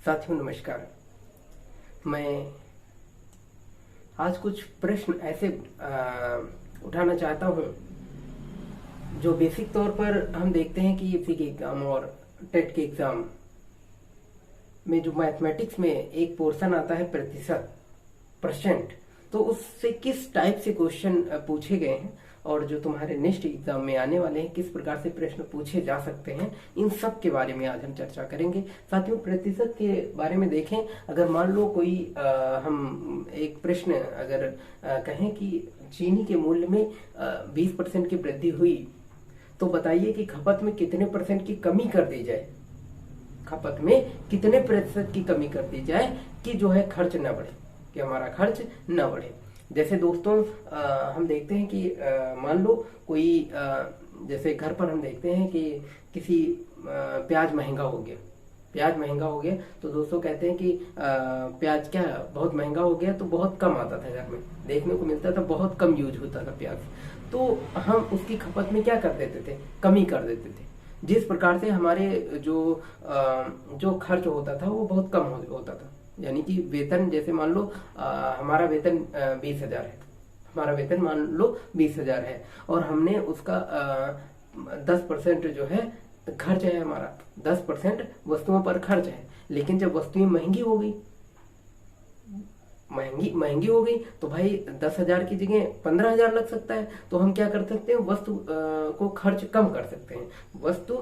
साथियों नमस्कार। मैं आज कुछ प्रश्न ऐसे उठाना चाहता हूं जो बेसिक तौर पर हम देखते हैं कि यूपीएससी के एग्जाम और टेट के एग्जाम में जो मैथमेटिक्स में एक पोर्शन आता है प्रतिशत परसेंट, तो उससे किस टाइप से क्वेश्चन पूछे गए हैं और जो तुम्हारे नेक्स्ट एग्जाम में आने वाले हैं किस प्रकार से प्रश्न पूछे जा सकते हैं, इन सब के बारे में आज हम चर्चा करेंगे। साथियों, प्रतिशत के बारे में देखें, अगर मान लो कोई हम एक प्रश्न अगर कहें कि चीनी के मूल्य में 20% की वृद्धि हुई, तो बताइए कि खपत में कितने परसेंट की कमी कर दी जाए, खपत में कितने प्रतिशत की कमी कर दी जाए कि जो है खर्च न बढ़े, कि हमारा खर्च न बढ़े। जैसे दोस्तों हम देखते हैं कि मान लो कोई जैसे घर पर हम देखते हैं कि किसी प्याज महंगा हो गया, तो दोस्तों कहते हैं कि प्याज क्या बहुत महंगा हो गया, तो बहुत कम आता था, घर में देखने को मिलता था, बहुत कम यूज होता था प्याज, तो हम उसकी खपत में क्या कर देते थे, कमी कर देते थे। जिस प्रकार से हमारे जो खर्च होता था वो बहुत कम होता था। यानी कि वेतन, जैसे मान लो हमारा वेतन 20,000 है, हमारा वेतन मान लो 20,000 है और हमने उसका 10% जो है खर्च है, हमारा 10% वस्तुओं पर खर्च है। लेकिन जब वस्तुएं महंगी हो गई तो भाई 10,000 की जगह 15,000 लग सकता है। तो हम क्या कर सकते हैं, वस्तु को खर्च कम कर सकते हैं, वस्तु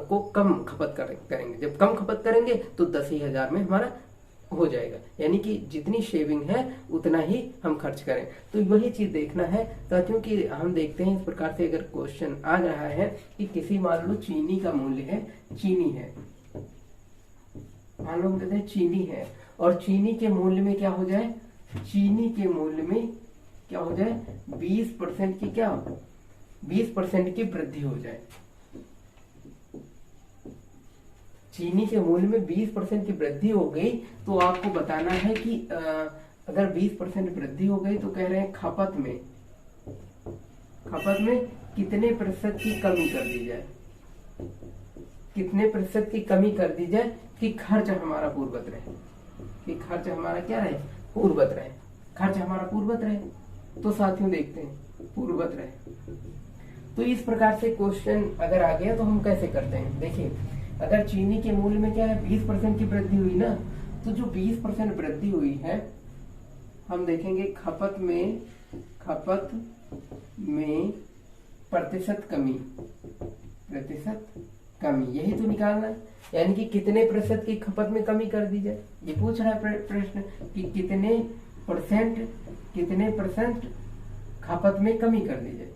को कम खपत करेंगे। जब कम खपत करेंगे तो 10,000 में हमारा हो जाएगा। यानी कि जितनी शेविंग है उतना ही हम खर्च करें। तो वही चीज देखना है साथियों कि हम देखते हैं इस प्रकार से अगर क्वेश्चन आ रहा है कि किसी मान लो चीनी का मूल्य है, चीनी है, मान लो हम कहते हैं चीनी है, और चीनी के मूल्य में क्या हो जाए, चीनी के मूल्य में क्या हो जाए 20% की 20% की वृद्धि हो जाए। चीनी के मूल्य में 20% की वृद्धि हो गई, तो आपको बताना है कि अगर 20% वृद्धि हो गई तो कह रहे हैं खपत में कितने प्रतिशत की कमी कर दी जाए, कितने प्रतिशत की कमी कर दी जाए कि खर्च हमारा पूर्ववत रहे, कि खर्च हमारा क्या रहे, पूर्ववत रहे, खर्च हमारा पूर्ववत रहे। तो साथियों देखते हैं पूर्ववत रहे। तो इस प्रकार से क्वेश्चन अगर आ गया तो हम कैसे करते हैं, देखिए अगर चीनी के मूल्य में क्या है 20% की वृद्धि हुई ना, तो जो 20% वृद्धि हुई है हम देखेंगे खपत में प्रतिशत कमी, यही तो निकालना है। यानी कि कितने प्रतिशत की खपत में कमी कर दी जाए, ये पूछ रहा है प्रश्न कि कितने परसेंट खपत में कमी कर दी जाए,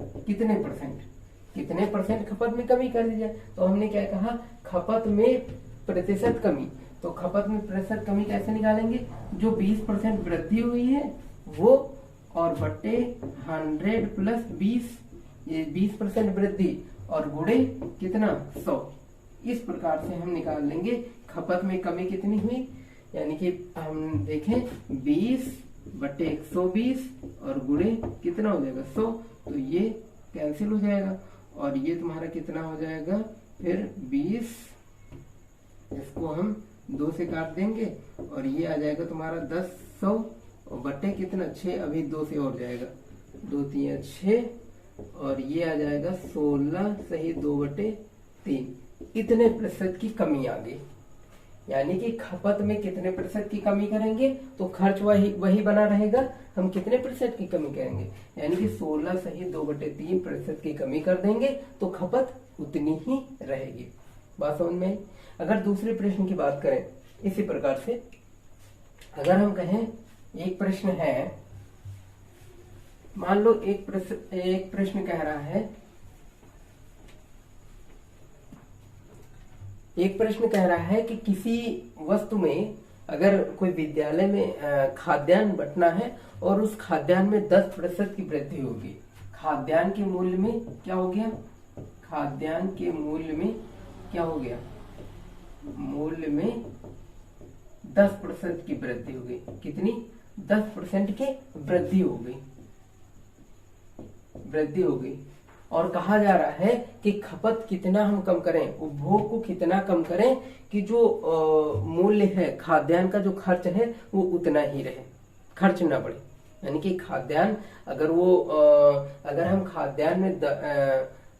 कितने परसेंट खपत में कमी कर दी जाए। तो हमने क्या कहा, खपत में प्रतिशत कमी। तो खपत में प्रतिशत कमी कैसे निकालेंगे, जो 20% वृद्धि हुई है वो और बट्टे 100 प्लस 20, ये 20% वृद्धि और गुणे कितना 100। इस प्रकार से हम निकाल लेंगे खपत में कमी कितनी हुई। यानी कि हम देखें 20 बट्टे 120 और गुणे कितना हो जाएगा 100, तो ये कैंसिल हो जाएगा और ये तुम्हारा कितना हो जाएगा फिर 20, इसको हम 2 से काट देंगे और ये आ जाएगा तुम्हारा 10,100 और बट्टे कितना 6, अभी 2 से और जाएगा, 2 3 6 और ये आ जाएगा 16 सही 2/3। इतने प्रतिशत की कमी आ गई। यानी कि खपत में कितने प्रतिशत की कमी करेंगे तो खर्च वही बना रहेगा, हम कितने प्रतिशत की कमी करेंगे, यानी कि 16 सही 2/3 प्रतिशत की कमी कर देंगे तो खपत उतनी ही रहेगी। बात समझ में। अगर दूसरे प्रश्न की बात करें इसी प्रकार से, अगर हम कहें एक प्रश्न है, मान लो एक प्रश्न कह रहा है, एक प्रश्न कह रहा है कि किसी वस्तु में अगर कोई विद्यालय में खाद्यान्न बंटना है और उस खाद्यान्न में 10% की वृद्धि होगी, खाद्यान्न के मूल्य में क्या हो गया, खाद्यान्न के मूल्य में क्या हो गया, मूल्य में 10% की वृद्धि हो गई। कितनी, 10% की वृद्धि हो गई और कहा जा रहा है कि खपत कितना हम कम करें, उपभोग को कितना कम करें कि जो मूल्य है खाद्यान्न का, जो खर्च है वो उतना ही रहे, खर्च ना बढ़े। यानी कि खाद्यान्न अगर हम खाद्यान्न में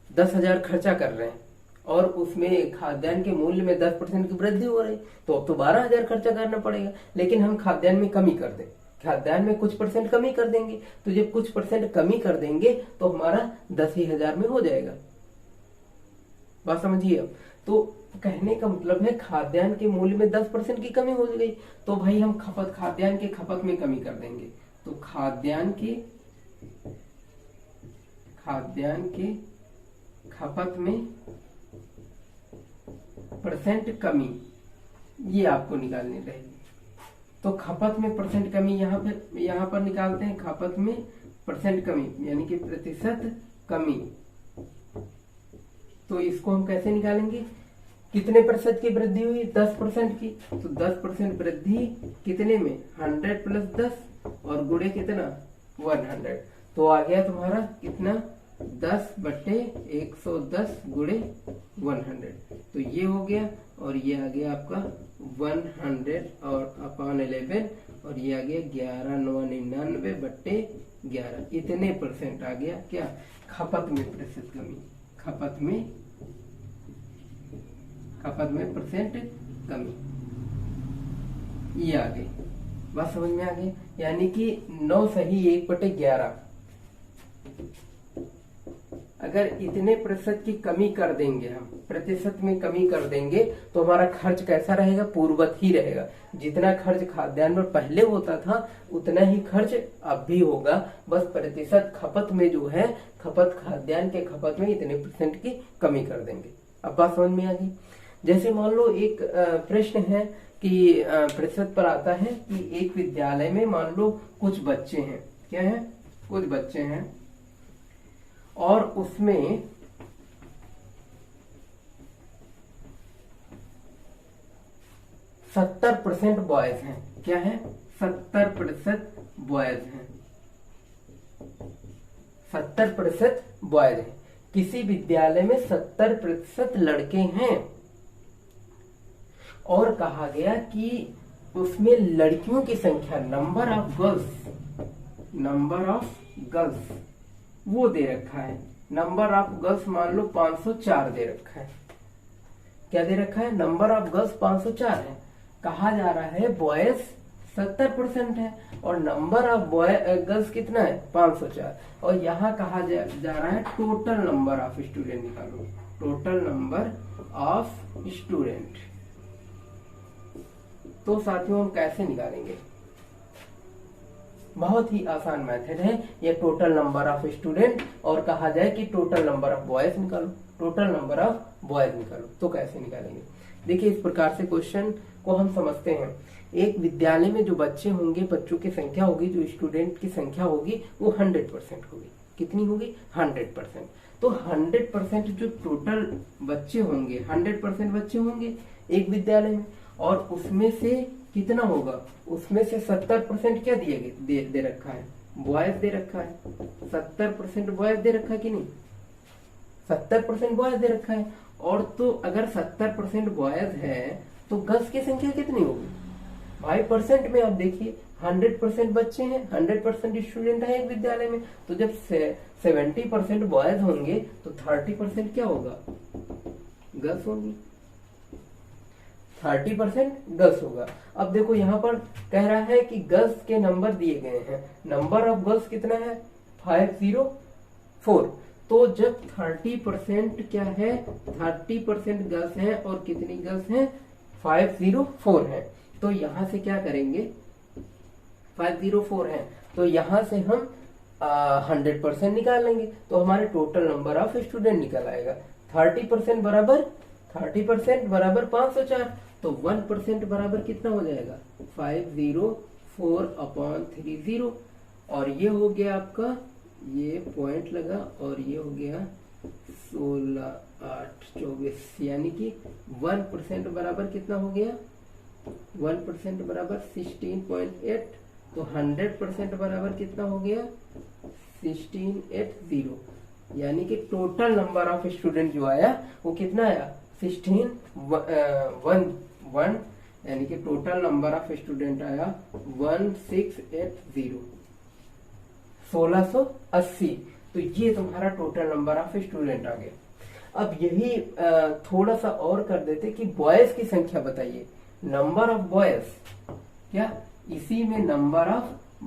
10,000 खर्चा कर रहे हैं और उसमें खाद्यान्न के मूल्य में 10% की वृद्धि हो रही, तो अब तो 12,000 खर्चा करना पड़ेगा। लेकिन हम खाद्यान्न में कमी कर दें, खाद्यान्न में कुछ % कमी कर देंगे, तो जब कुछ % कमी कर देंगे तो हमारा 10,000 में हो जाएगा। बात समझिए। अब तो कहने का मतलब है खाद्यान्न के मूल्य में 10% की कमी हो गई, तो भाई हम खाद्यान्न के खपत में कमी कर देंगे। तो खाद्यान्न के खपत में % कमी, ये आपको निकालनी रहेगी। तो खपत में % कमी यहाँ पर निकालते हैं, खपत में % कमी यानी कि प्रतिशत कमी। तो इसको हम कैसे निकालेंगे, कितने % की वृद्धि हुई, 10% की, तो 10% वृद्धि कितने में, 100 + 10 और गुणे कितना, 100। तो आ गया तुम्हारा कितना, 10/110 गुणे 100। तो ये हो गया और ये आ गया आपका 100 और अपॉन 11 और ये आ गया 11,999/11। इतने % आ गया क्या, खपत में प्रतिशत कमी, खपत में % कमी, ये आ गई। बात समझ में आ गई। यानी कि 9 सही 1/11। अगर इतने % की कमी कर देंगे, हम प्रतिशत में कमी कर देंगे, तो हमारा खर्च कैसा रहेगा, पूर्ववत ही रहेगा। जितना खर्च खाद्यान्न में पहले होता था उतना ही खर्च अब भी होगा, बस प्रतिशत खपत में जो है, खाद्यान्न के खपत में इतने % की कमी कर देंगे। अब बात समझ में आ गई। जैसे मान लो एक प्रश्न है कि प्रतिशत पर आता है कि एक विद्यालय में मान लो कुछ बच्चे हैं, क्या है, कुछ बच्चे हैं और उसमें 70% बॉयज हैं, क्या है, 70% बॉयज हैं, 70% बॉयज हैं। किसी विद्यालय में 70% लड़के हैं और कहा गया कि उसमें लड़कियों की संख्या, नंबर ऑफ गर्ल्स वो दे रखा है। नंबर ऑफ गर्ल्स मान लो 504 दे रखा है। क्या दे रखा है, नंबर ऑफ गर्ल्स 504 है। कहा जा रहा है बॉयज 70% है और नंबर ऑफ गर्ल्स कितना है, 504। और यहाँ कहा जा रहा है टोटल नंबर ऑफ स्टूडेंट निकालो, टोटल नंबर ऑफ स्टूडेंट। तो साथियों हम कैसे निकालेंगे, बहुत ही आसान मेथड है ये, टोटल नंबर ऑफ स्टूडेंट और कहा जाए कि टोटल नंबर ऑफ बॉयज निकालो, टोटल नंबर ऑफ बॉयज निकालो। तो कैसे निकालेंगे, देखिए इस प्रकार से क्वेश्चन को हम समझते हैं। एक विद्यालय में जो बच्चे होंगे, बच्चों की संख्या होगी, जो स्टूडेंट की संख्या होगी वो 100% होगी। कितनी होगी, 100%। तो 100% जो टोटल बच्चे होंगे, 100% बच्चे होंगे एक विद्यालय में, और उसमें से कितना होगा, उसमें से 70% क्या दे रखा है, बॉयज दे रखा है। 70% बॉयज दे रखा है कि नहीं, 70% बॉयज दे रखा है। और तो अगर 70% बॉयज है तो गर्ल्स की संख्या कितनी होगी भाई, % में आप देखिए 100% बच्चे हैं, 100% स्टूडेंट है एक विद्यालय में, तो जब 70% बॉयज होंगे तो 30% क्या होगा, गर्ल्स होंगी, 30% गर्ल्स होगा। अब देखो यहाँ पर कह रहा है कि गर्ल्स के नंबर दिए गए हैं, नंबर ऑफ गर्ल्स कितना है, 504। तो जब 30% क्या है, 30% गर्ल्स हैं और कितनी गर्ल्स हैं, 504 है। तो यहां से क्या करेंगे, 504 है तो यहां से हम 100% निकाल लेंगे, तो हमारे टोटल नंबर ऑफ स्टूडेंट निकल आएगा। 30% बराबर 504, तो 1% बराबर कितना हो जाएगा, 504/30। और ये हो गया आपका, ये पॉइंट लगा और ये हो गया 16, 8, 24, यानी कि 1% बराबर कितना हो गया, 1% बराबर 16.8। तो 100% बराबर कितना हो गया, 1680। यानी कि टोटल नंबर ऑफ स्टूडेंट जो आया वो कितना आया 16 1 यानी कि टोटल नंबर ऑफ स्टूडेंट आया 1680 1680। तो ये तुम्हारा टोटल नंबर ऑफ स्टूडेंट आ गया। अब यही थोड़ा सा और कर देते कि बॉयज की संख्या बताइए, नंबर ऑफ बॉयज, क्या इसी में नंबर ऑफ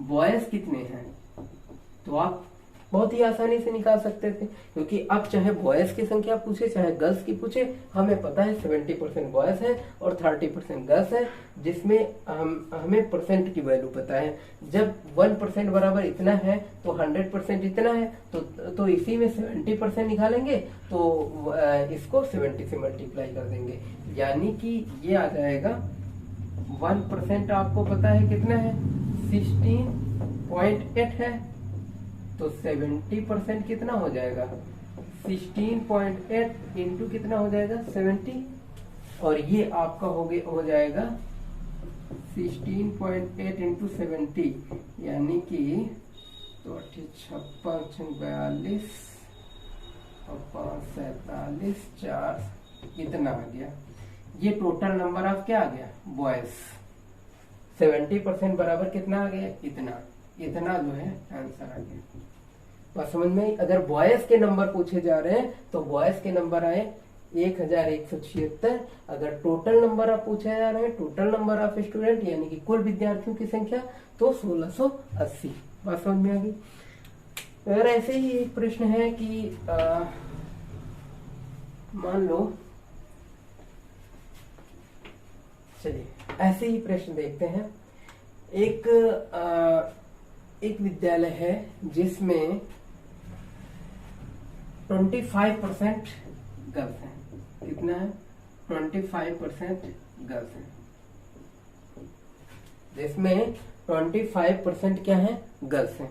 बॉयज कितने हैं, तो आप बहुत ही आसानी से निकाल सकते थे, क्योंकि अब चाहे बॉयज की संख्या पूछे चाहे गर्ल्स की पूछे, हमें पता है 70% बॉयज है और 30% गर्ल्स है, जिसमें हमें परसेंट की वैल्यू पता है। जब 1% बराबर इतना है तो 100% इतना है, तो इसी में 70% निकालेंगे तो इसको 70 से मल्टीप्लाई कर देंगे, यानी कि ये आ जाएगा 1% आपको पता है कितना है 16.8 है, तो 70% कितना हो जाएगा 16.8 इंटू कितना हो जाएगा 70, और ये आपका हो जाएगा 16.8 इंटू 70, यानी कि तो 56 42 और 5 47 4 कितना आ गया, ये टोटल नंबर ऑफ क्या आ गया बॉयज। 70% बराबर कितना आ गया इतना जो है आंसर आ गया। बस समझ में, अगर बॉयज के नंबर पूछे जा रहे हैं तो बॉयज के नंबर आए 1176। अगर टोटल नंबर आप पूछे जा रहे हैं, टोटल नंबर ऑफ स्टूडेंट यानी कि कुल विद्यार्थियों की संख्या, तो 1680। बात समझ में आ गई। अगर ऐसे ही एक प्रश्न है कि मान लो, चलिए ऐसे ही प्रश्न देखते हैं। एक विद्यालय है जिसमें 25% गर्ल्स हैं। कितना है 25% गर्ल्स हैं, जिसमें 25% क्या है गर्ल्स हैं।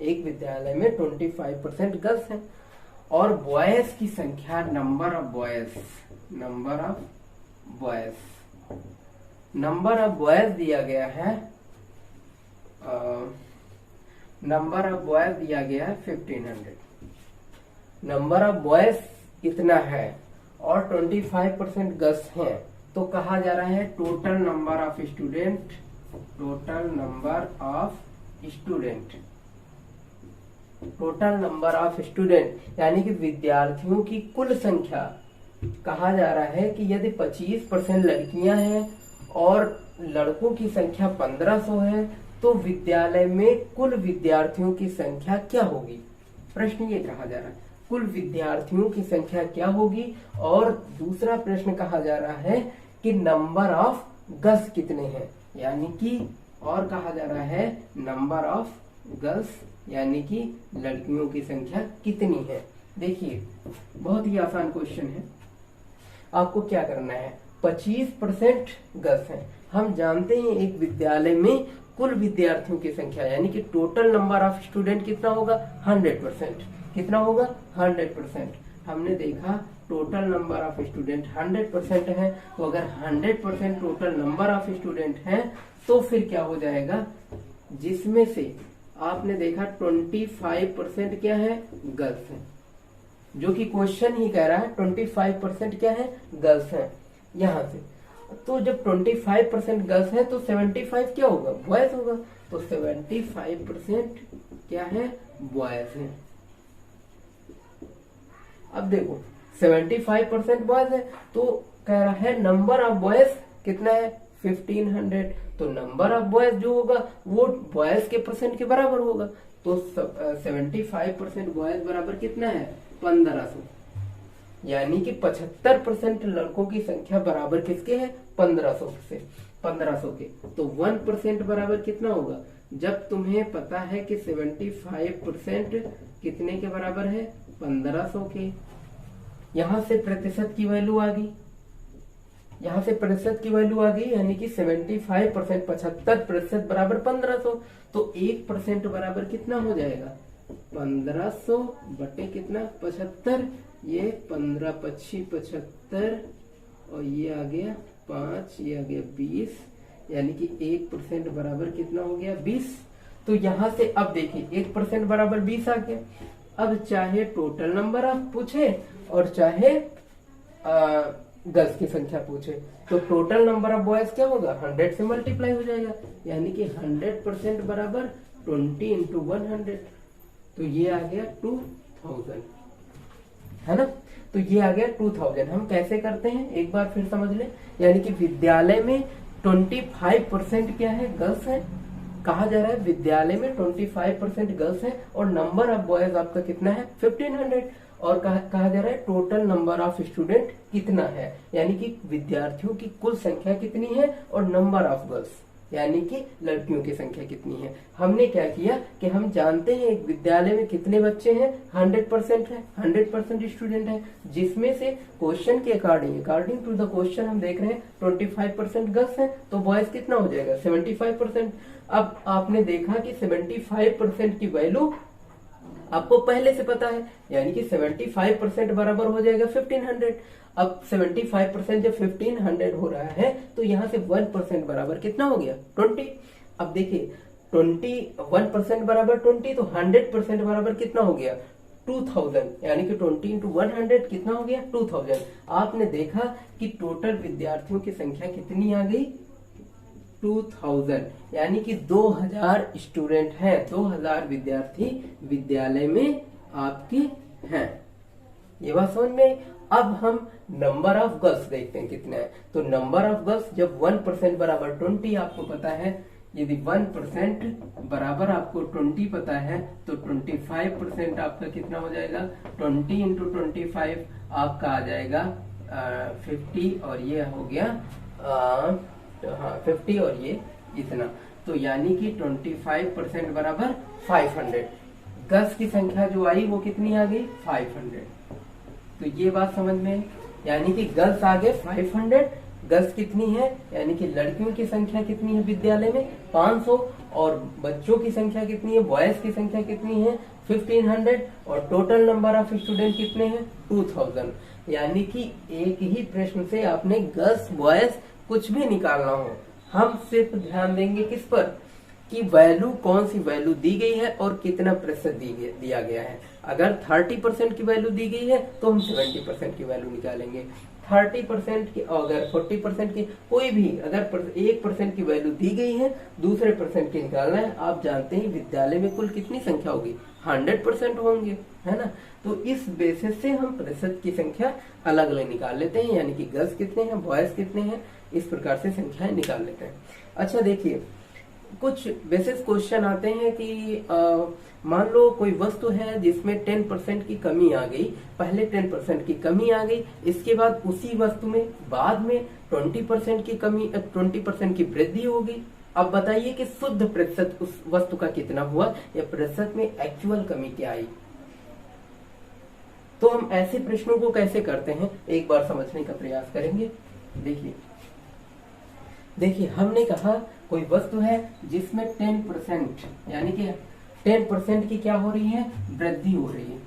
एक विद्यालय में 25% गर्ल्स हैं और बॉयज की संख्या नंबर ऑफ बॉयज दिया गया है, नंबर ऑफ बॉयज दिया गया है 1500। नंबर ऑफ बॉयज इतना है और 25% गर्ल्स हैं, तो कहा जा रहा है टोटल नंबर ऑफ स्टूडेंट यानी कि विद्यार्थियों की कुल संख्या। कहा जा रहा है कि यदि 25% लड़कियां हैं और लड़कों की संख्या 1500 है, तो विद्यालय में कुल विद्यार्थियों की संख्या क्या होगी। प्रश्न ये कहा जा रहा है कुल विद्यार्थियों की संख्या क्या होगी। और दूसरा प्रश्न कहा जा रहा है कि नंबर ऑफ गर्ल्स कितने हैं, यानी कि और कहा जा रहा है नंबर ऑफ गर्ल्स यानी कि लड़कियों की संख्या कितनी है। देखिए बहुत ही आसान क्वेश्चन है। आपको क्या करना है, 25% गर्ल्स हैं। हम जानते हैं एक विद्यालय में कुल विद्यार्थियों की संख्या यानी कि टोटल नंबर ऑफ स्टूडेंट कितना होगा 100%। कितना होगा 100%। हमने देखा टोटल नंबर ऑफ स्टूडेंट 100% है, तो अगर 100% टोटल नंबर ऑफ स्टूडेंट है तो फिर क्या हो जाएगा, जिसमें से आपने देखा 25% क्या है गर्ल्स है, जो कि क्वेश्चन ही कह रहा है 25% क्या है गर्ल्स है यहां से। तो जब 25% गर्ल्स है तो 75 क्या होगा बॉयज होगा, तो 75% क्या है बॉयज है। अब देखो 75% बॉयज है, तो कह रहा है नंबर ऑफ बॉयज कितना है 1500, तो नंबर ऑफ बॉयज जो होगा वो बॉयज के परसेंट के बराबर होगा। तो 75% बॉयज बराबर कितना है 1500, यानी कि 75% लड़कों की संख्या बराबर किसके है 1500 के। तो 1% बराबर कितना होगा, जब तुम्हें पता है कि 75% कितने के बराबर है 1500 के। यहां से प्रतिशत की वैल्यू आ गई, यानी कि 75% 75% बराबर 1500, तो 1% बराबर कितना हो जाएगा 1500 बटे कितना 75, ये 15 25 75 और ये आ गया 5, ये आ गया 20, यानी कि 1% बराबर कितना हो गया 20। तो यहां से अब देखिए 1% बराबर 20 आ गया, अब चाहे टोटल नंबर ऑफ पूछे और चाहे गर्ल्स की संख्या पूछे, तो टोटल नंबर ऑफ बॉयज क्या होगा, 100 से मल्टीप्लाई हो जाएगा, यानी कि 100% बराबर 20 इंटू 100, तो ये आ गया 2000, है ना। तो ये आ गया 2000। हम कैसे करते हैं एक बार फिर समझ लें, यानी कि विद्यालय में 25% क्या है, गर्ल्स है। कहा जा रहा है विद्यालय में 25% गर्ल्स है और नंबर ऑफ बॉयज आपका कितना है, 1500। और कहा जा रहा है टोटल नंबर ऑफ स्टूडेंट कितना है, यानी कि विद्यार्थियों की कुल संख्या कितनी है और नंबर ऑफ गर्ल्स यानी कि लड़कियों की संख्या कितनी है। हमने क्या किया कि हम जानते हैं एक विद्यालय में कितने बच्चे हैं, 100% है, 100% स्टूडेंट है, जिसमें से क्वेश्चन के अकॉर्डिंग टू द क्वेश्चन हम देख रहे हैं 25% गर्ल्स हैं, तो बॉयज कितना हो जाएगा, 75%। अब आपने देखा कि 75% की वैल्यू आपको पहले से पता है, यानी कि 75% बराबर हो जाएगा 1500। अब 75% जब 1500 हो रहा है तो यहाँ से 1% बराबर कितना हो गया, 20। अब देखिए 1% बराबर 20, तो 100% बराबर कितना हो गया, 2000, यानी कि 20 इंटू 100 कितना हो गया, 2000। आपने देखा कि टोटल विद्यार्थियों की संख्या कितनी आ गई, 2000, यानी कि 2000 स्टूडेंट हैं, 2000 विद्यार्थी विद्यालय में आपके हैं। ये बात समझ में। अब हम नंबर ऑफ गर्ल्स देखते हैं कितना है, तो नंबर ऑफ गर्ल्स जब 1% बराबर 20 आपको पता है, यदि 1% बराबर आपको 20 पता है तो 25% आपका कितना हो जाएगा, 20 इंटू 25 आपका आ जाएगा 50, और ये हो गया 50 और ये इतना, तो यानी कि 25% बराबर 500। गर्ल्स की संख्या जो आई वो कितनी आ गई, 500। तो ये बात समझ में, यानी कि गर्ल्स आ गए 500, गर्ल्स कितनी है, यानी कि लड़कियों की संख्या कितनी है विद्यालय में 500, और बच्चों की संख्या कितनी है, बॉयज की संख्या कितनी है 1500, और टोटल नंबर ऑफ स्टूडेंट कितने हैं 2000। यानी कि एक ही प्रश्न से आपने गर्ल्स बॉयज कुछ भी निकालना हो, हम सिर्फ ध्यान देंगे किस पर, कि वैल्यू कौन सी वैल्यू दी गई है और कितना प्रतिशत दिया गया है। अगर 30% की वैल्यू दी गई है तो हम 70% की वैल्यू निकालेंगे, 30% की, अगर 40% की, कोई भी अगर 1% की वैल्यू दी गई है दूसरे परसेंट की निकालना है। आप जानते हैं विद्यालय में कुल कितनी संख्या होगी, 100% होंगे, है ना। तो इस बेसिस से हम प्रतिशत की संख्या अलग अलग निकाल लेते हैं, यानी कि गर्ल्स कितने हैं, बॉयज कितने हैं, इस प्रकार से संख्याएं निकाल लेते हैं। अच्छा देखिए, कुछ बेसिस क्वेश्चन आते हैं कि मान लो कोई वस्तु है जिसमें 10% की कमी आ गई, पहले 10% की कमी आ गई, इसके बाद उसी वस्तु में बाद में 20% की कमी, 20% की वृद्धि हो गई। अब बताइए कि शुद्ध प्रतिशत उस वस्तु का कितना हुआ, या प्रतिशत में एक्चुअल कमी क्या आई। तो हम ऐसे प्रश्नों को कैसे करते हैं एक बार समझने का प्रयास करेंगे। देखिए हमने कहा कोई वस्तु है जिसमें 10% यानी कि 10% की क्या हो रही है, वृद्धि हो रही है।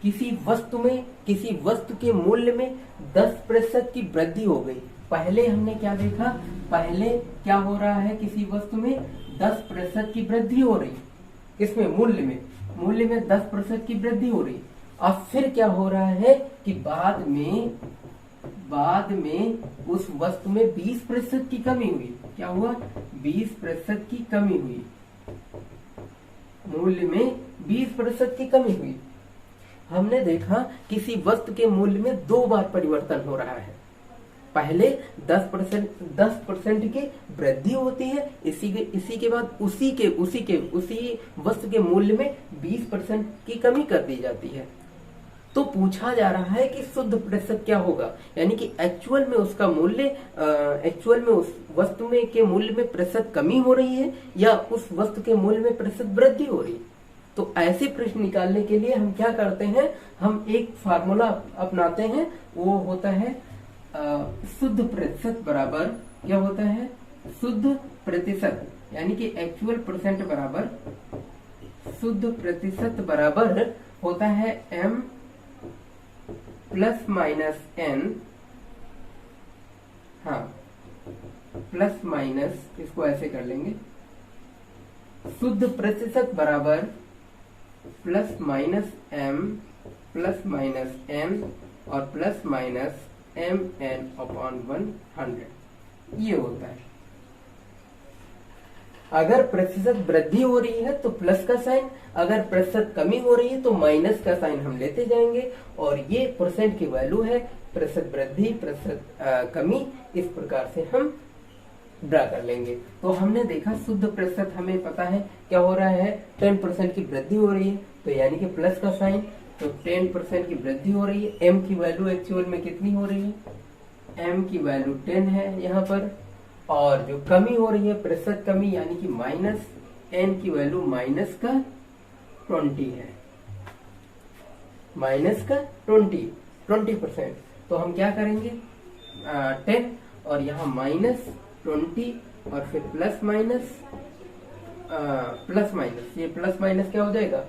किसी वस्तु के मूल्य में 10% की वृद्धि हो गई। पहले हमने क्या देखा, पहले क्या हो रहा है, किसी वस्तु में 10% की वृद्धि हो रही, इसमें मूल्य में 10% की वृद्धि हो रही। अब फिर क्या हो रहा है कि बाद में उस वस्तु में 20% की कमी हुई। क्या हुआ, 20% की कमी हुई, मूल्य में 20% की कमी हुई। हमने देखा किसी वस्तु के मूल्य में 2 बार परिवर्तन हो रहा है। पहले 10% की वृद्धि होती है, इसी के बाद उसी वस्तु के मूल्य में 20% की कमी कर दी जाती है। तो पूछा जा रहा है कि शुद्ध प्रतिशत क्या होगा, यानी कि एक्चुअल में उसका मूल्य, एक्चुअल में उस वस्तु में के मूल्य में प्रतिशत कमी हो रही है या उस वस्तु के मूल्य में प्रतिशत वृद्धि हो रही है। तो ऐसे प्रश्न निकालने के लिए हम क्या करते हैं, हम एक फार्मूला अपनाते हैं, वो होता है शुद्ध प्रतिशत बराबर क्या होता है, शुद्ध प्रतिशत, यानी कि एक्चुअल परसेंट बराबर शुद्ध प्रतिशत बराबर होता है m प्लस माइनस n, हाँ प्लस माइनस, इसको ऐसे कर लेंगे, शुद्ध प्रतिशत बराबर plus minus m plus minus n और प्लस माइनस mn अपॉन 100, ये होता है। अगर प्रतिशत वृद्धि हो रही है तो प्लस का साइन, अगर प्रतिशत कमी हो रही है तो माइनस का साइन हम लेते जाएंगे, और ये परसेंट की वैल्यू है, प्रतिशत वृद्धि प्रतिशत कमी, इस प्रकार से हम ड्रा कर लेंगे। तो हमने देखा शुद्ध प्रतिशत हमें पता है क्या हो रहा है, 10% की वृद्धि हो रही है, तो यानी कि प्लस का साइन, तो 10% की वृद्धि हो रही है। m की वैल्यू एक्चुअल में कितनी हो रही है, m की वैल्यू 10 है यहाँ पर, और जो कमी हो रही है प्रतिशत कमी यानी कि माइनस, n की वैल्यू माइनस का 20 है, माइनस का 20%। तो हम क्या करेंगे, 10 और यहाँ माइनस 20 और फिर प्लस माइनस, प्लस माइनस, ये प्लस माइनस क्या हो जाएगा,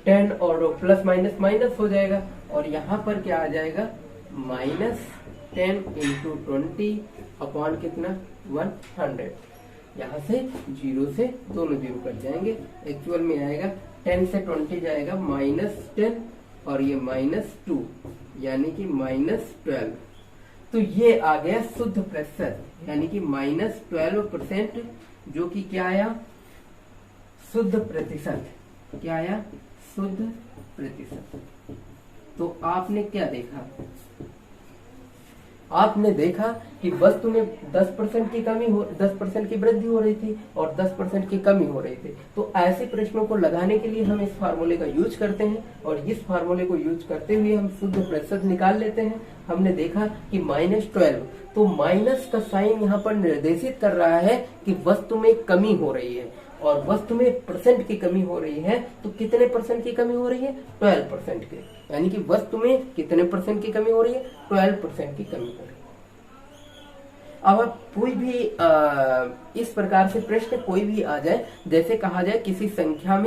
10 और प्लस माइनस माइनस हो जाएगा, और यहाँ पर क्या आ जाएगा, माइनस 10 इंटू 20 अपॉन कितना 100। यहाँ से 0 से दोनों 0 कट जाएंगे, एक्चुअल में आएगा 10 से 20 जाएगा -10 और ये -2 यानी कि -12। तो ये आ गया शुद्ध प्रतिशत, यानी कि -12%, जो कि क्या आया, शुद्ध प्रतिशत। क्या आया, शुद्ध प्रतिशत। तो आपने क्या देखा, आपने देखा कि वस्तु में 10% की कमी हो, 10% की वृद्धि हो रही थी और 10% की कमी हो रही थी। तो ऐसे प्रश्नों को लगाने के लिए हम इस फार्मूले का यूज करते हैं, और इस फार्मूले को यूज करते हुए हम शुद्ध प्रतिशत निकाल लेते हैं। हमने देखा कि -12, तो माइनस का साइन यहाँ पर निर्देशित कर रहा है कि वस्तु में कमी हो रही है, और वस्तु में परसेंट की कमी हो रही है। तो कितने परसेंट की कमी हो रही है, 12% की, यानी कि वस्तु में कितने परसेंट की कमी हो रही है, 12% की कमी हो रही है। अब कोई भी इस प्रकार से प्रश्न कोई भी आ जाए, जैसे कहा जाए किसी संख्या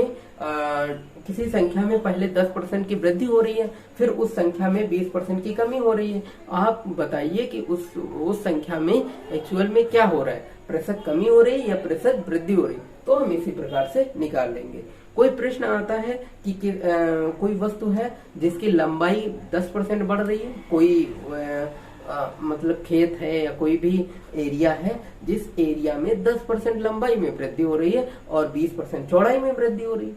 में पहले 10% की वृद्धि हो रही है, फिर उस संख्या में 20% की कमी हो रही है। आप बताइए कि उस संख्या में एक्चुअल में क्या हो रहा है, प्रतिशत कमी हो रही है या प्रतिशत वृद्धि हो रही है, तो हम इसी प्रकार से निकाल लेंगे। कोई प्रश्न आता है कि कोई वस्तु है जिसकी लंबाई 10% बढ़ रही है, कोई मतलब खेत है या कोई भी एरिया है जिस एरिया में 10% लंबाई में वृद्धि हो रही है और 20% चौड़ाई में वृद्धि हो रही है,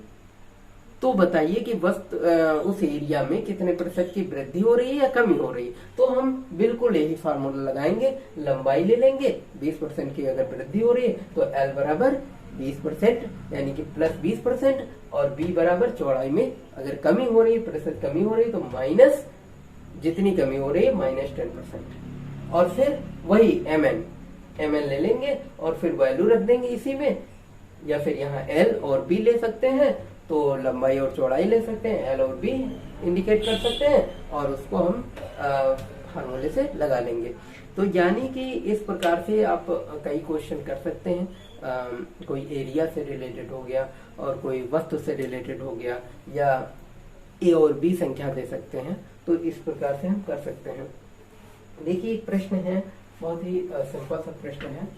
तो बताइए कि उस एरिया में कितने प्रतिशत की वृद्धि हो रही है या कमी हो रही है। तो हम बिल्कुल यही फार्मूला लगाएंगे, लंबाई ले लेंगे, 20% की अगर वृद्धि हो रही है तो L बराबर 20% यानी कि प्लस 20%, और B बराबर चौड़ाई में अगर कमी हो रही है, प्रतिशत कमी हो रही है, तो माइनस जितनी कमी हो रही है -10%, और फिर वही mn ले लेंगे और फिर वैल्यू रख देंगे इसी में, या फिर यहाँ L और B ले सकते हैं, तो लंबाई और चौड़ाई ले सकते हैं, L और B इंडिकेट कर सकते हैं, और उसको हम फार्मूले से लगा लेंगे। तो यानी कि इस प्रकार से आप कई क्वेश्चन कर सकते हैं, कोई एरिया से रिलेटेड हो गया और कोई वस्तु से रिलेटेड हो गया, या A और B संख्या दे सकते हैं, तो इस प्रकार से हम कर सकते हैं। देखिए एक प्रश्न है, बहुत ही सिंपल सा प्रश्न है।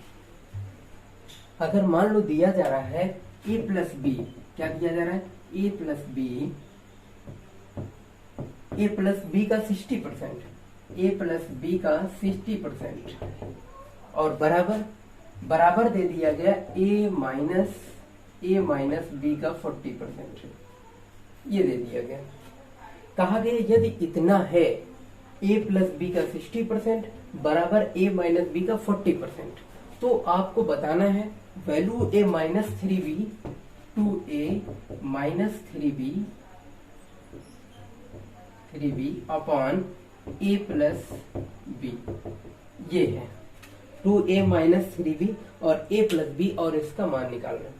अगर मान लो दिया जा रहा है a प्लस बी, क्या दिया जा रहा है, a प्लस बी का 60%, a प्लस बी का 60%, और बराबर दे दिया गया a माइनस बी का 40%, ये दे दिया गया। कहा गया यदि इतना है, a प्लस बी का 60% बराबर a माइनस बी का 40%, तो आपको बताना है value a minus 3b to a minus 3b upon a plus b, ये है 2a माइनस 3b और a प्लस b, और इसका मान निकालना।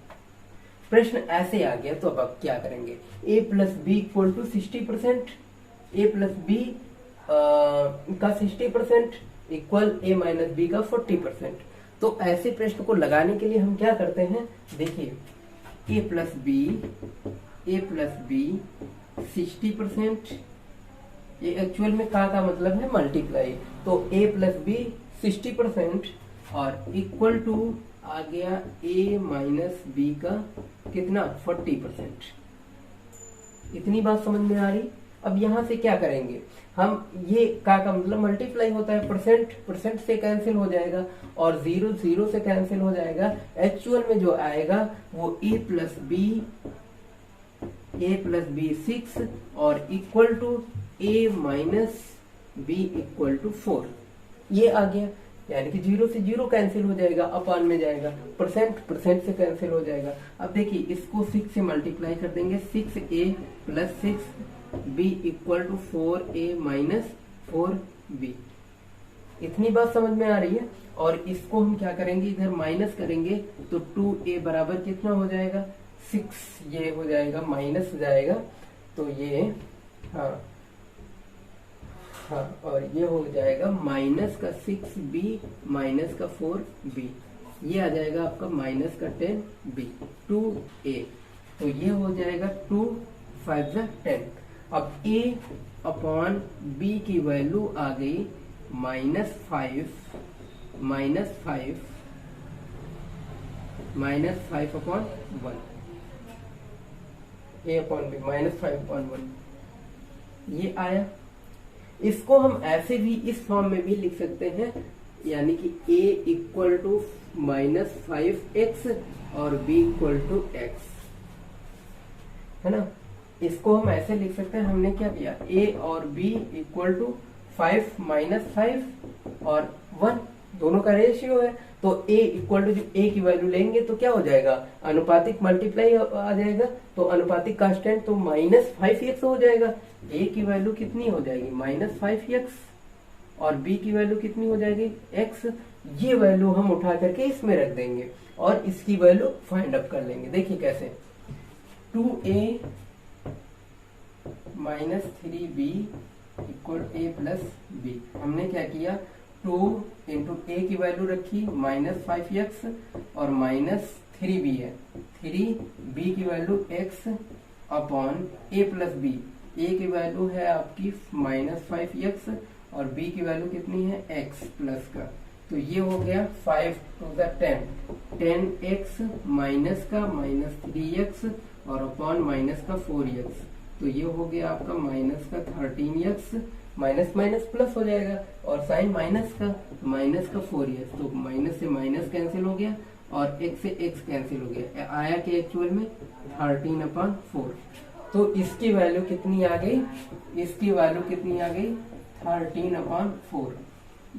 प्रश्न ऐसे आ गया, तो अब आप क्या करेंगे, a plus b equal to 60%, a plus b का 60% इक्वल a माइनस बी का 40%। तो ऐसे प्रश्न को लगाने के लिए हम क्या करते हैं, देखिए a प्लस बी 60%, ये एक्चुअल में का मतलब है मल्टीप्लाई, तो a प्लस बी 60% और इक्वल टू आ गया a माइनस बी का कितना 40%। इतनी बात समझ में आ रही। अब यहाँ से क्या करेंगे हम, ये का मतलब मल्टीप्लाई होता है, परसेंट परसेंट से कैंसिल हो जाएगा और जीरो जीरो से कैंसिल हो जाएगा। एक्चुअल में जो आएगा वो ए प्लस बी 6 और equal to a minus b equal to 4, ये आ गया। यानी कि जीरो से जीरो कैंसिल हो जाएगा, अपान में जाएगा, परसेंट परसेंट से कैंसिल हो जाएगा। अब देखिए इसको 6 से मल्टीप्लाई कर देंगे, 6a plus 6b equal to 4a minus 4b। इतनी बात समझ में आ रही है। और इसको हम क्या करेंगे, इधर माइनस करेंगे तो 2a बराबर कितना हो जाएगा, 6, ये हो जाएगा माइनस जाएगा तो ये हाँ, और ये हो जाएगा माइनस का 6b माइनस का 4b, ये आ जाएगा आपका माइनस का 10b 2a। तो ये हो जाएगा 2 5 10। अब a अपॉन b की वैल्यू आ गई -5 upon 1, a upon b -5 upon 1 ये आया। इसको हम ऐसे भी इस फॉर्म में भी लिख सकते हैं, यानी कि a इक्वल टू -5x और b इक्वल टू x, है ना। इसको हम ऐसे लिख सकते हैं, हमने क्या किया, a और b इक्वल टू 5 -5 और 1, दोनों का रेशियो है। तो a इक्वल टू, a की वैल्यू लेंगे तो क्या हो जाएगा, अनुपातिक मल्टीप्लाई आ जाएगा, तो अनुपातिक कांस्टेंट तो -5x हो जाएगा। a की वैल्यू कितनी हो जाएगी -5x और b की वैल्यू कितनी हो जाएगी x। ये वैल्यू हम उठा करके इसमें रख देंगे और इसकी वैल्यू फाइंड अप कर लेंगे। देखिए कैसे, 2a minus 3b equal a plus b। हमने क्या किया, 2 इंटू a की वैल्यू रखी -5x और -3b है, 3b की value x upon a plus b। a की वैल्यू है आपकी -5x और b की वैल्यू कितनी है x प्लस का, तो ये हो गया 5 टू द 10x माइनस का -3x और अपॉन माइनस का 4x, तो ये हो गया आपका माइनस का 13x, माइनस माइनस प्लस हो जाएगा और साइन माइनस का 4x, तो माइनस से माइनस कैंसिल हो गया और x से x कैंसिल हो गया, आया कि एक्चुअल में 13/4। तो इसकी वैल्यू कितनी आ गई, इसकी वैल्यू कितनी आ गई 13/4।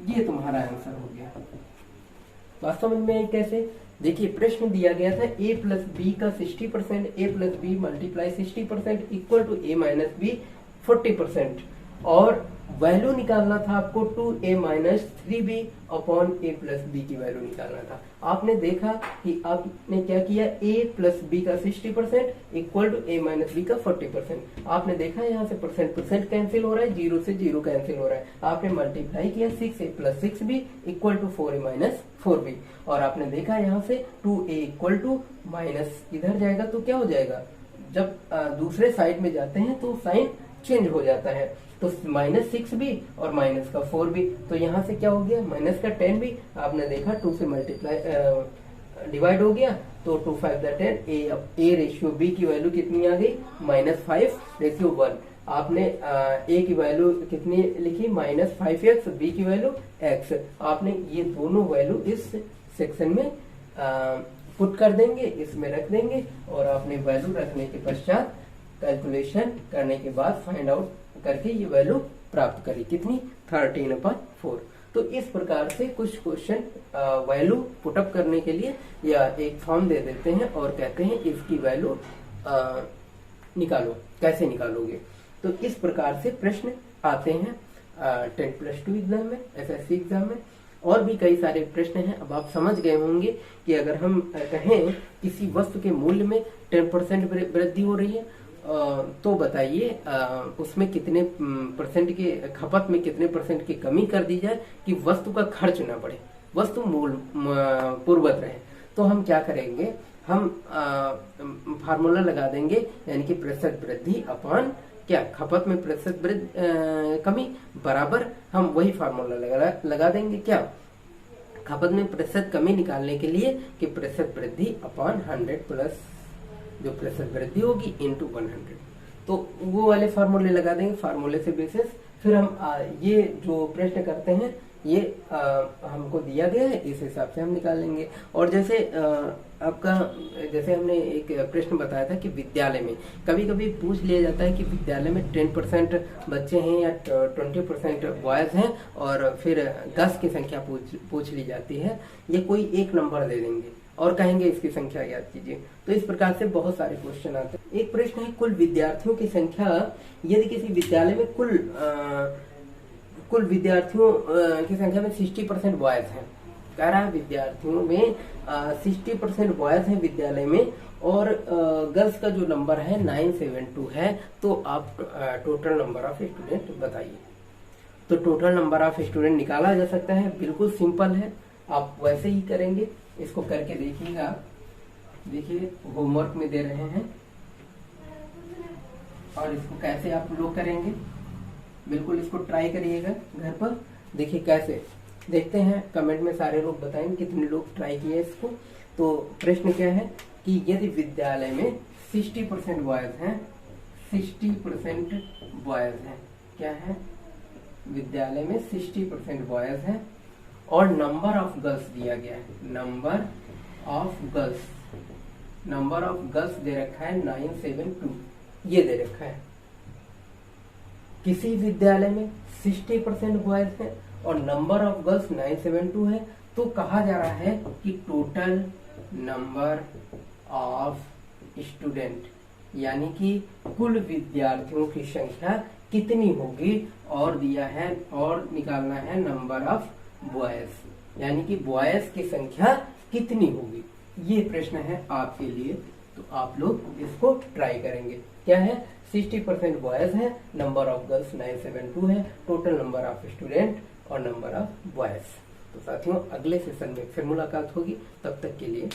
ये तुम्हारा आंसर हो गया। बात समझ में आई कैसे, देखिए प्रश्न दिया गया था a प्लस बी का 60%, a plus b multiply 60% equal to a minus b 40%, और वैल्यू निकालना था आपको 2a minus 3b upon a plus b की वैल्यू निकालना था। आपने देखा कि आपने क्या किया, a प्लस बी का 60% equal to a minus b का 40%। आपने देखा यहाँ से परसेंट परसेंट कैंसिल हो रहा है, जीरो से जीरो कैंसिल हो रहा है। आपने मल्टीप्लाई किया 6a plus 6b equal to 4a minus 4b, और आपने देखा यहाँ से 2a इक्वल टू माइनस इधर जाएगा तो क्या हो जाएगा, जब दूसरे साइड में जाते हैं तो साइन चेंज हो जाता है, तो -6b और माइनस का 4b, तो यहाँ से क्या हो गया माइनस का 10b। आपने देखा 2 से मल्टीप्लाई डिवाइड हो गया तो 2 5 10, a रेशियो b की वैल्यू कितनी आ गई -5/1। आपने a की वैल्यू कितनी लिखी -5x, b की वैल्यू x। आपने ये दोनों वैल्यू इस सेक्शन में पुट कर देंगे, इसमें रख देंगे, और आपने वैल्यू रखने के पश्चात कैलकुलेशन करने के बाद फाइंड आउट करके ये वैल्यू प्राप्त करी, कितनी 13/4। तो इस प्रकार से कुछ क्वेश्चन वैल्यू पुटअप करने के लिए या एक फॉर्म दे देते हैं और कहते हैं इसकी वैल्यू निकालो, कैसे निकालोगे। तो इस प्रकार से प्रश्न आते हैं 10+2 एग्जाम में, SSC एग्जाम में, और भी कई सारे प्रश्न हैं। अब आप समझ गए होंगे कि अगर हम कहें किसी वस्तु के मूल्य में 10% वृद्धि हो रही है, तो बताइए उसमें कितने परसेंट के खपत में कितने परसेंट की कमी कर दी जाए कि वस्तु का खर्च ना बढ़े, वस्तु मूल पूर्ववत रहे। तो हम क्या करेंगे, हम फार्मूला लगा देंगे, यानी कि प्रतिशत वृद्धि अपॉन क्या खपत में प्रतिशत कमी बराबर, हम वही फार्मूला लगा देंगे, क्या खपत में प्रतिशत कमी निकालने के लिए कि प्रतिशत वृद्धि अपॉन 100 प्लस जो प्रतिशत वृद्धि होगी इंटू 100। तो वो वाले फार्मूले लगा देंगे, फार्मूले से बेसिस फिर हम ये जो प्रश्न करते हैं ये हमको दिया गया है, इस हिसाब से हम निकाल लेंगे। और जैसे आपका जैसे हमने एक प्रश्न बताया था कि विद्यालय में कभी कभी पूछ लिया जाता है कि विद्यालय में 10% बच्चे हैं या 20% बॉयज हैं, और फिर 10 की संख्या पूछ ली जाती है, ये कोई एक नंबर दे देंगे और कहेंगे इसकी संख्या याद कीजिए। तो इस प्रकार से बहुत सारे क्वेश्चन आते हैं। एक प्रश्न है कुल विद्यार्थियों की संख्या, यदि किसी विद्यालय में कुल विद्यार्थियों की संख्या में 60% बॉयज हैं, कह रहा है विद्यार्थियों में 60% बॉयज हैं विद्यालय में, और गर्ल्स का जो नंबर है 972 है, तो आप टोटल नंबर ऑफ स्टूडेंट बताइए। तो टोटल नंबर ऑफ स्टूडेंट निकाला जा सकता है, बिल्कुल सिंपल है, आप वैसे ही करेंगे। इसको करके देखिएगा, देखिए होमवर्क में दे रहे हैं, और इसको कैसे आप लोग करेंगे, बिल्कुल इसको ट्राई करिएगा घर पर। देखिए कैसे, देखते हैं कमेंट में सारे लोग बताएंगे कितने लोग ट्राई किए इसको। तो प्रश्न क्या है कि यदि विद्यालय में 60% बॉयज हैं, 60% बॉयज हैं, क्या है, विद्यालय में 60% बॉयज हैं, और नंबर ऑफ गर्ल्स दिया गया है, नंबर ऑफ गर्ल्स दे रखा है 972, ये दे रखा है। किसी विद्यालय में 60% बॉयज है और नंबर ऑफ गर्ल्स 972 है, तो कहा जा रहा है कि टोटल नंबर ऑफ स्टूडेंट, यानी कि कुल विद्यार्थियों की संख्या कितनी होगी, और दिया है और निकालना है नंबर ऑफ बॉयज, यानी कि बॉयज की संख्या कितनी होगी। ये प्रश्न है आपके लिए, तो आप लोग इसको ट्राई करेंगे। क्या है, 60% बॉयज है, नंबर ऑफ गर्ल्स 972 है, टोटल नंबर ऑफ स्टूडेंट और नंबर ऑफ बॉयज। तो साथियों अगले सेशन में फिर मुलाकात होगी, तब तक के लिए